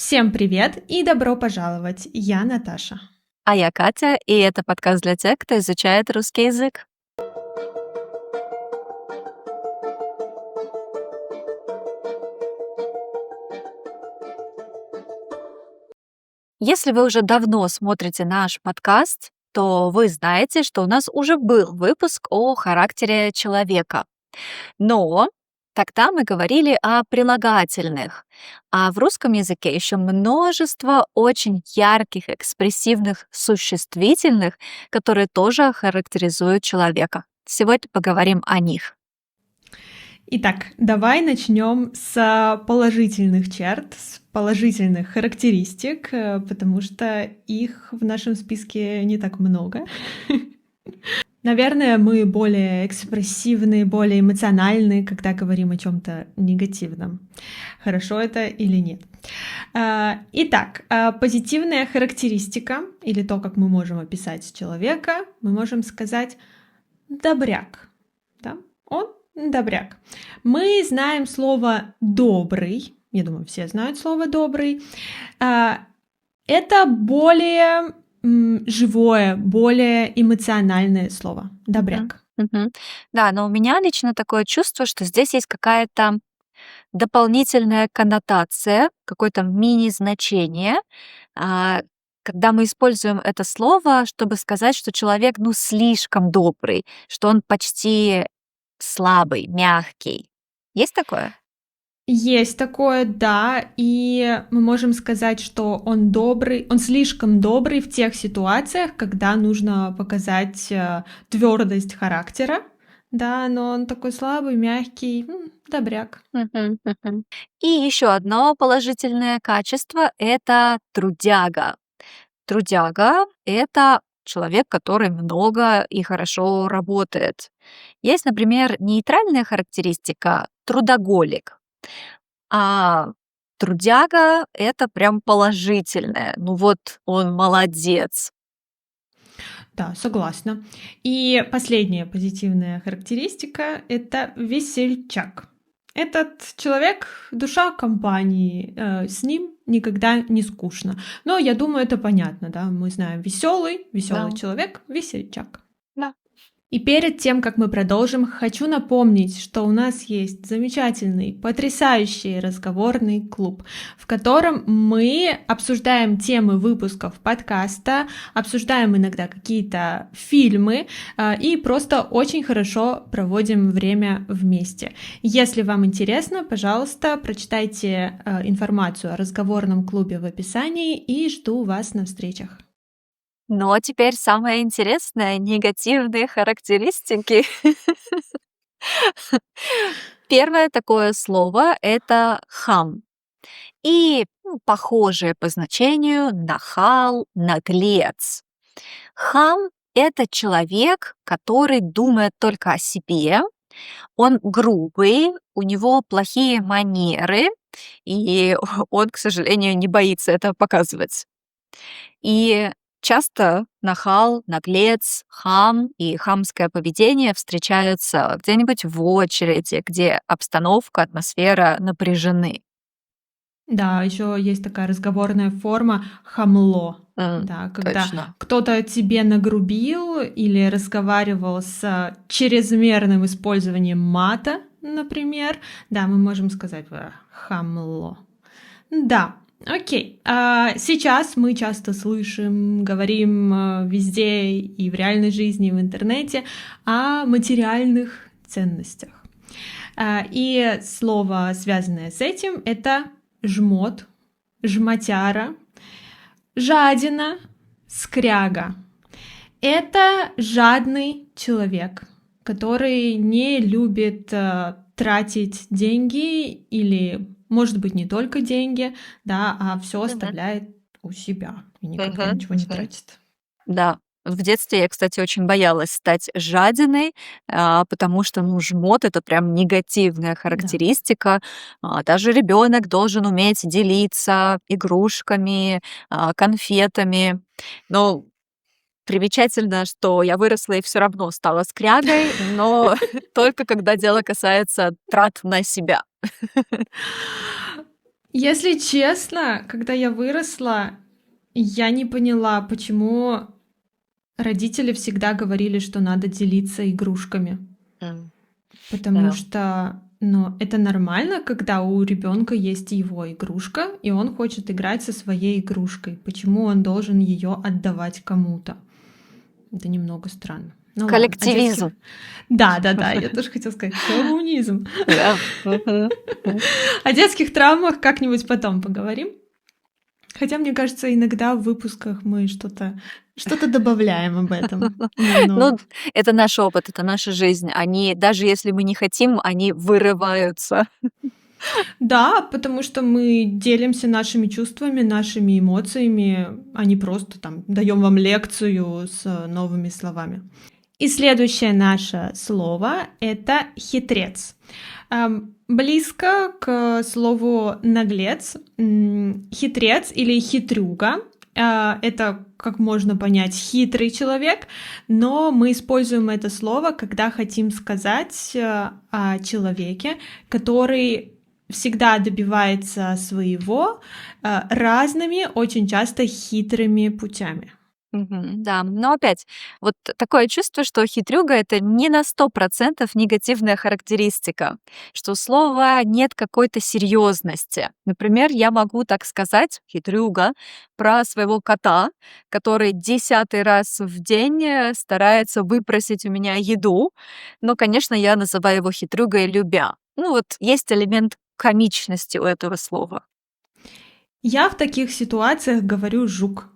Всем привет и добро пожаловать! Я Наташа. А я Катя, и это подкаст для тех, кто изучает русский язык. Если вы уже давно смотрите наш подкаст, то вы знаете, что у нас уже был выпуск о характере человека. Но тогда мы говорили о прилагательных, а в русском языке еще множество очень ярких, экспрессивных существительных, которые тоже характеризуют человека. Сегодня поговорим о них. Итак, давай начнем с положительных черт, с положительных характеристик, потому что их в нашем списке не так много. Наверное, мы более экспрессивны, более эмоциональны, когда говорим о чем-то негативном. Хорошо это или нет? Итак, позитивная характеристика, или то, как мы можем описать человека, мы можем сказать добряк. Да? Он добряк. Мы знаем слово добрый. Я думаю, все знают слово добрый. Это более живое, более эмоциональное слово. Добряк. Да, но у меня лично такое чувство, что здесь есть какая-то дополнительная коннотация, какое-то мини-значение, когда мы используем это слово, чтобы сказать, что человек, слишком добрый, что он почти слабый, мягкий. Есть такое? Есть такое, да, и мы можем сказать, что он добрый, он слишком добрый в тех ситуациях, когда нужно показать твердость характера, да, но он такой слабый, мягкий, добряк. И еще одно положительное качество — это трудяга. Трудяга — это человек, который много и хорошо работает. Есть, например, нейтральная характеристика — трудоголик. А трудяга — это прям положительное. Он молодец. Да, согласна. И последняя позитивная характеристика — это весельчак. Этот человек — душа компании, с ним никогда не скучно. Но я думаю, это понятно, да? Мы знаем веселый Да. человек, весельчак. Да. И перед тем, как мы продолжим, хочу напомнить, что у нас есть замечательный, потрясающий разговорный клуб, в котором мы обсуждаем темы выпусков подкаста, обсуждаем иногда какие-то фильмы и просто очень хорошо проводим время вместе. Если вам интересно, пожалуйста, прочитайте информацию о разговорном клубе в описании и жду вас на встречах. Ну, а теперь самое интересное — негативные характеристики. Первое такое слово — это хам. И похожее по значению нахал, наглец. Хам — это человек, который думает только о себе, он грубый, у него плохие манеры, и он, к сожалению, не боится это показывать. И часто нахал, наглец, хам и хамское поведение встречаются где-нибудь в очереди, где обстановка, атмосфера напряжены. Да, еще есть такая разговорная форма хамло. Да, когда Точно. кто-то тебе нагрубил или разговаривал с чрезмерным использованием мата, например, да, мы можем сказать хамло. Да, окей. Сейчас мы часто слышим, говорим везде и в реальной жизни, и в интернете о материальных ценностях. И слово, связанное с этим, это жмот, жмотяра, жадина, скряга. Это жадный человек, который не любит тратить деньги или, может быть, не только деньги, да, а все оставляет у себя и никогда ничего не тратит. Да. В детстве я, кстати, очень боялась стать жадиной, потому что, жмот — это прям негативная характеристика. Даже ребенок должен уметь делиться игрушками, конфетами. Но примечательно, что я выросла и все равно стала скрягой, но только когда дело касается трат на себя. Если честно, когда я выросла, я не поняла, почему родители всегда говорили, что надо делиться игрушками. М, Потому Да. что, ну, это нормально, когда у ребенка есть его игрушка, и он хочет играть со своей игрушкой. Почему он должен ее отдавать кому-то? Это немного странно. Ну ладно, о детских... Коллективизм. Да, я тоже хотела сказать коммунизм. Да. Мгм. О детских травмах как-нибудь потом поговорим. Хотя, мне кажется, иногда в выпусках мы что-то добавляем об этом Ну, немного. это наш опыт, это наша жизнь. Они, даже если мы не хотим, они вырываются. Да, потому что мы делимся нашими чувствами, нашими эмоциями, а не просто там даем вам лекцию с новыми словами. И следующее наше слово — это хитрец. Близко к слову наглец. Хитрец или хитрюга. Это, как можно понять, хитрый человек, но мы используем это слово, когда хотим сказать о человеке, который всегда добивается своего разными, очень часто хитрыми путями. Да, но опять, вот такое чувство, что хитрюга — это не на 100% негативная характеристика, что у слова нет какой-то серьезности. Например, я могу так сказать, хитрюга, про своего кота, который 10-й раз в день старается выпросить у меня еду, но, конечно, я называю его хитрюгой любя. Ну вот есть элемент комичности у этого слова. Я в таких ситуациях говорю жук.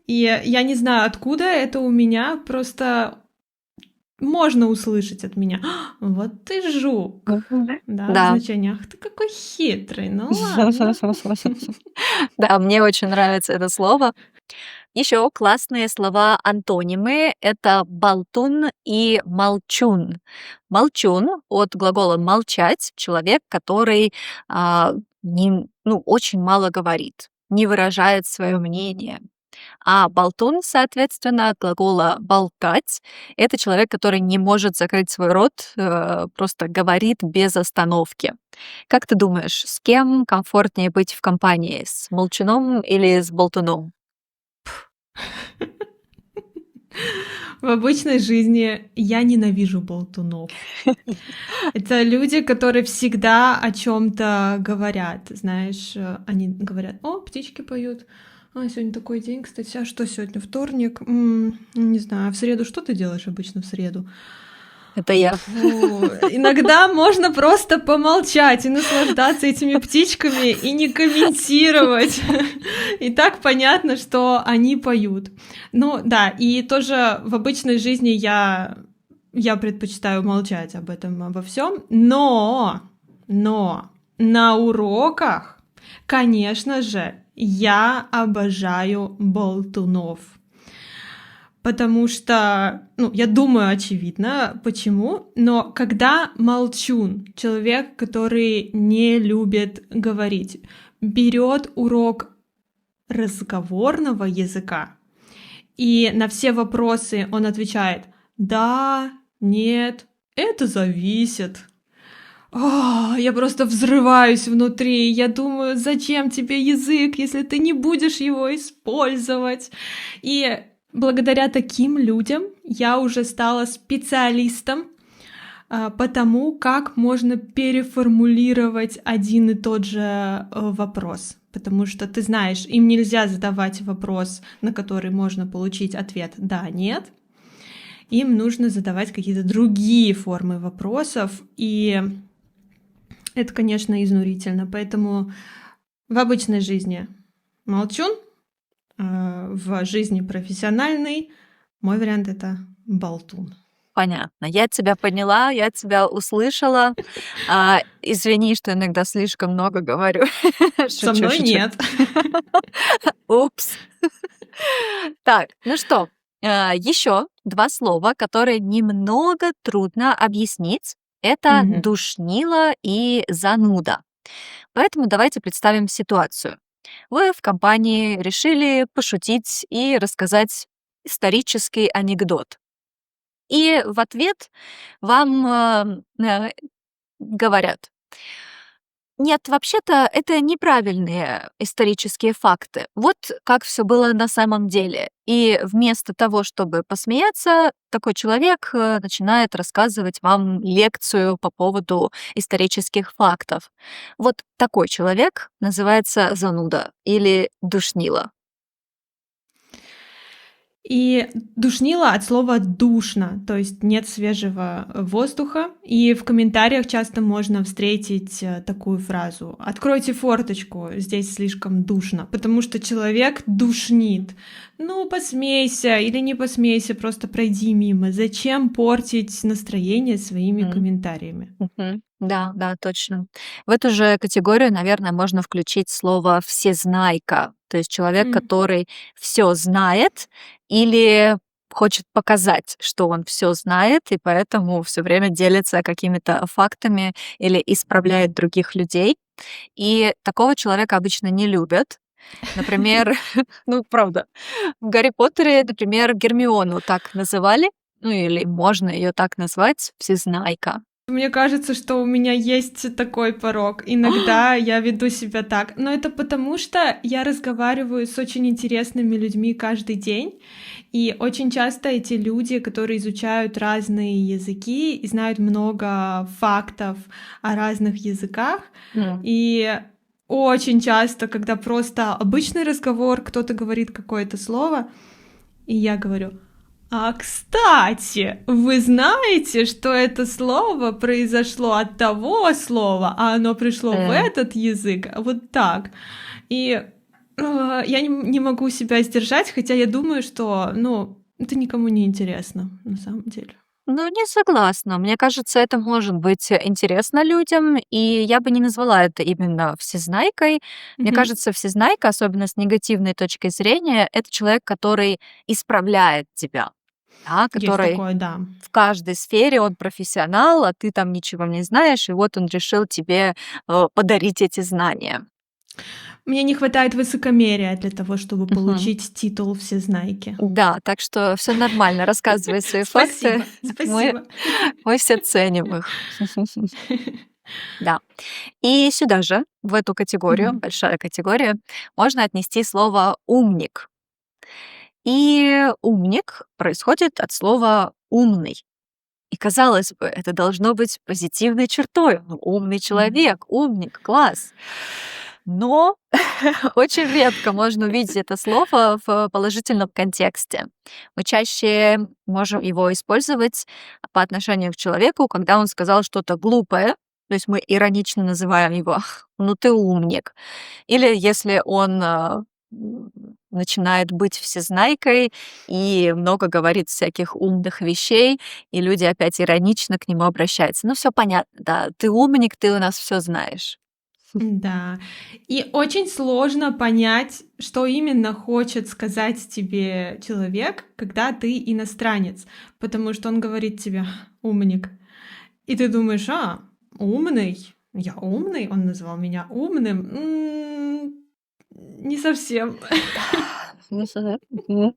И я не знаю, откуда это у меня, просто можно услышать от меня: «А, вот ты жук!» Да, в Да. значениях. Ты какой хитрый, ну ладно. Да, мне очень нравится это слово. Еще классные слова-антонимы — это болтун и молчун. Молчун от глагола молчать — человек, который очень мало говорит, не выражает свое мнение. А болтун, соответственно, от глагола болтать — это человек, который не может закрыть свой рот, просто говорит без остановки. Как ты думаешь, с кем комфортнее быть в компании, с молчуном или с болтуном? В обычной жизни я ненавижу болтунов. Это люди, которые всегда о чем-то говорят. Знаешь, они говорят: «О, птички поют. А, сегодня такой день, кстати. А что сегодня, вторник? Не знаю, а в среду что ты делаешь обычно в среду?» Это я. Фу, иногда можно просто помолчать и наслаждаться этими птичками и не комментировать. И так понятно, что они поют. Ну да, и тоже в обычной жизни я предпочитаю молчать об этом, обо всем, но на уроках, конечно же, я обожаю болтунов. Потому что, ну, я думаю, очевидно, почему, но когда молчун, человек, который не любит говорить, берет урок разговорного языка, и на все вопросы он отвечает: «Да, нет, это зависит». Я просто взрываюсь внутри. Я думаю, зачем тебе язык, если ты не будешь его использовать? И благодаря таким людям я уже стала специалистом по тому, как можно переформулировать один и тот же вопрос. Потому что ты знаешь, им нельзя задавать вопрос, на который можно получить ответ «да», «нет». Им нужно задавать какие-то другие формы вопросов, и это, конечно, изнурительно. Поэтому в обычной жизни молчун, в жизни профессиональной мой вариант — это болтун. Понятно. Я тебя поняла, я тебя услышала. Извини, что иногда слишком много говорю. Со Шучу, мной шучу. нет. Упс. Так, ну что, еще 2 слова, которые немного трудно объяснить. Это Мгм. душнило и зануда. Поэтому давайте представим ситуацию. Вы в компании решили пошутить и рассказать исторический анекдот. И в ответ вам говорят: Нет, вообще-то это неправильные исторические факты. Вот как все было на самом деле. И вместо того, чтобы посмеяться, такой человек начинает рассказывать вам лекцию по поводу исторических фактов. Вот такой человек называется зануда или душнила. И душнило от слова душно, то есть нет свежего воздуха. И в комментариях часто можно встретить такую фразу: «Откройте форточку, здесь слишком душно», потому что человек душнит. Ну, посмейся или не посмейся, просто пройди мимо. Зачем портить настроение своими М. комментариями? Мгм. Да, да, точно. В эту же категорию, наверное, можно включить слово всезнайка, то есть человек, М. который все знает или хочет показать, что он все знает, и поэтому все время делится какими-то фактами или исправляет других людей. И такого человека обычно не любят. Например, ну, правда, в «Гарри Поттере», например, Гермиону так называли, ну, или можно ее так назвать, всезнайка. Мне кажется, что у меня есть такой порог. Иногда я веду себя так. Но это потому, что я разговариваю с очень интересными людьми каждый день. И очень часто эти люди, которые изучают разные языки и знают много фактов о разных языках, М. и очень часто, когда просто обычный разговор, кто-то говорит какое-то слово, и я говорю: «А, кстати, вы знаете, что это слово произошло от того слова, а оно пришло в М. этот язык вот так». И я не могу себя сдержать, хотя я думаю, что, ну, это никому не интересно на самом деле. Ну, не согласна. Мне кажется, это может быть интересно людям, и я бы не назвала это именно всезнайкой. Мне Мгм. кажется, всезнайка, особенно с негативной точки зрения, это человек, который исправляет тебя, да, Есть который такое, да. в каждой сфере он профессионал, а ты там ничего не знаешь, и вот он решил тебе подарить эти знания. Мне не хватает высокомерия для того, чтобы Мгм. получить титул всезнайки. Да, так что все нормально, рассказывай свои факты. Спасибо, Мы, спасибо. мы все ценим их. Да. И сюда же, в эту категорию, Мгм. большая категория, можно отнести слово «умник». И умник происходит от слова «умный». И, казалось бы, это должно быть позитивной чертой. Ну, умный Мгм. человек, умник, класс. Но очень редко можно увидеть это слово в положительном контексте. Мы чаще можем его использовать по отношению к человеку, когда он сказал что-то глупое, то есть мы иронично называем его «ну ты умник». Или если он начинает быть всезнайкой и много говорит всяких умных вещей, и люди опять иронично к нему обращаются. Ну, все понятно, да, ты умник, ты у нас все знаешь. Да. И очень сложно понять, что именно хочет сказать тебе человек, когда ты иностранец, потому что он говорит тебе: «Умник». И ты думаешь: «А, умный? Я умный? Он назвал меня умным?» Не совсем. Мгм, мгм.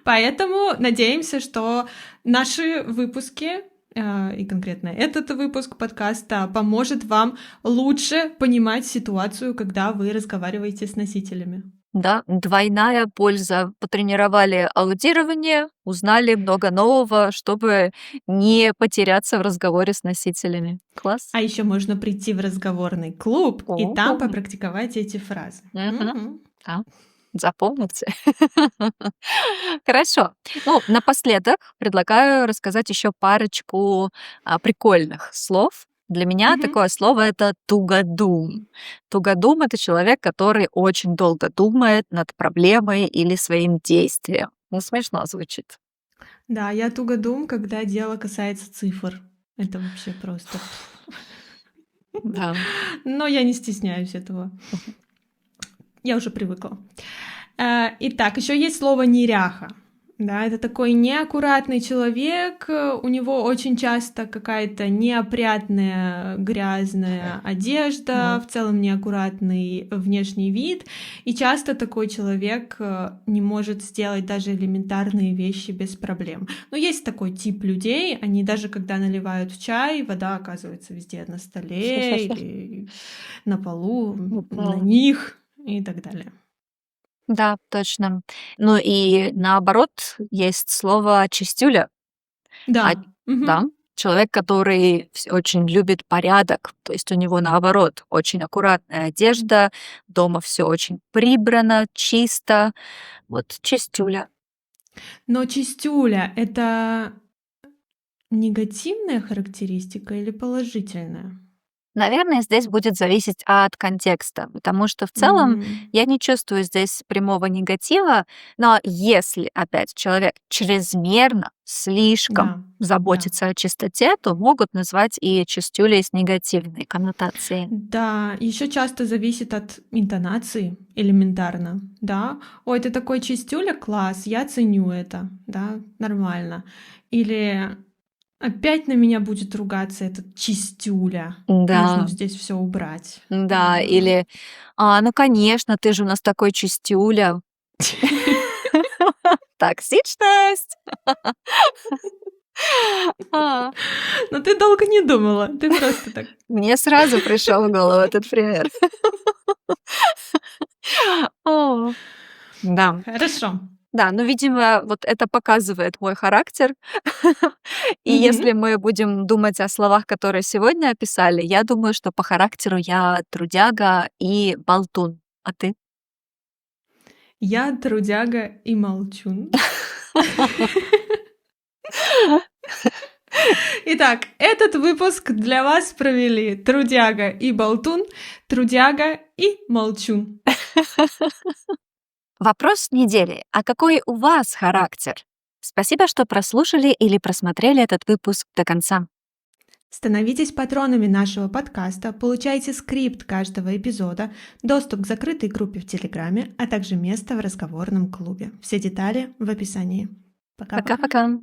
Поэтому надеемся, что наши выпуски, и конкретно этот выпуск подкаста поможет вам лучше понимать ситуацию, когда вы разговариваете с носителями. Да, двойная польза. Потренировали аудирование, узнали много нового, чтобы не потеряться в разговоре с носителями. Класс. А еще можно прийти в разговорный клуб и О, там попрактиковать эти фразы. мгм. Мгм. Да, запомните. Хорошо. Ну, напоследок предлагаю рассказать еще парочку прикольных слов. Для меня Мгм. такое слово это тугодум. Тугодум это человек, который очень долго думает над проблемой или своим действием. Ну, смешно звучит. Да, я тугодум, когда дело касается цифр. Это вообще просто. Да. Но я не стесняюсь этого. Я уже привыкла. Итак, еще есть слово неряха. Да, это такой неаккуратный человек, у него очень часто какая-то неопрятная, грязная одежда, в целом неаккуратный внешний вид, и часто такой человек не может сделать даже элементарные вещи без проблем. Но есть такой тип людей, они даже когда наливают в чай, вода оказывается везде на столе или на полу, на Да. них и так далее. Да, точно. Ну и наоборот, есть слово чистюля. А, Да. да, Мгм. человек, который очень любит порядок, то есть у него наоборот очень аккуратная одежда, дома все очень прибрано, чисто. Вот чистюля. Но чистюля — это негативная характеристика или положительная? Наверное, здесь будет зависеть от контекста, потому что в целом М, я не чувствую здесь прямого негатива, но если опять человек чрезмерно, да, слишком да. заботится о чистоте, то могут назвать и чистюлей с негативной коннотацией. Да, еще часто зависит от интонации элементарно, да. Ой, ты такой чистюля, класс, я ценю это, да, нормально. Или опять на меня будет ругаться этот чистюля, нужно Да, здесь все убрать. да, или ну конечно, ты же у нас такой чистюля. Токсичность. А, Но ты долго не думала, ты просто так. Мне сразу пришел в голову этот пример. О, да. Хорошо. Да, ну, видимо, вот это показывает мой характер. И Мгм. если мы будем думать о словах, которые сегодня описали, я думаю, что по характеру я трудяга и болтун. А ты? Я трудяга и молчун. Итак, этот выпуск для вас провели трудяга и болтун, трудяга и молчун. Вопрос недели. А какой у вас характер? Спасибо, что прослушали или просмотрели этот выпуск до конца. Становитесь патронами нашего подкаста, получайте скрипт каждого эпизода, доступ к закрытой группе в Телеграме, а также место в разговорном клубе. Все детали в описании. Пока-пока. Пока-пока.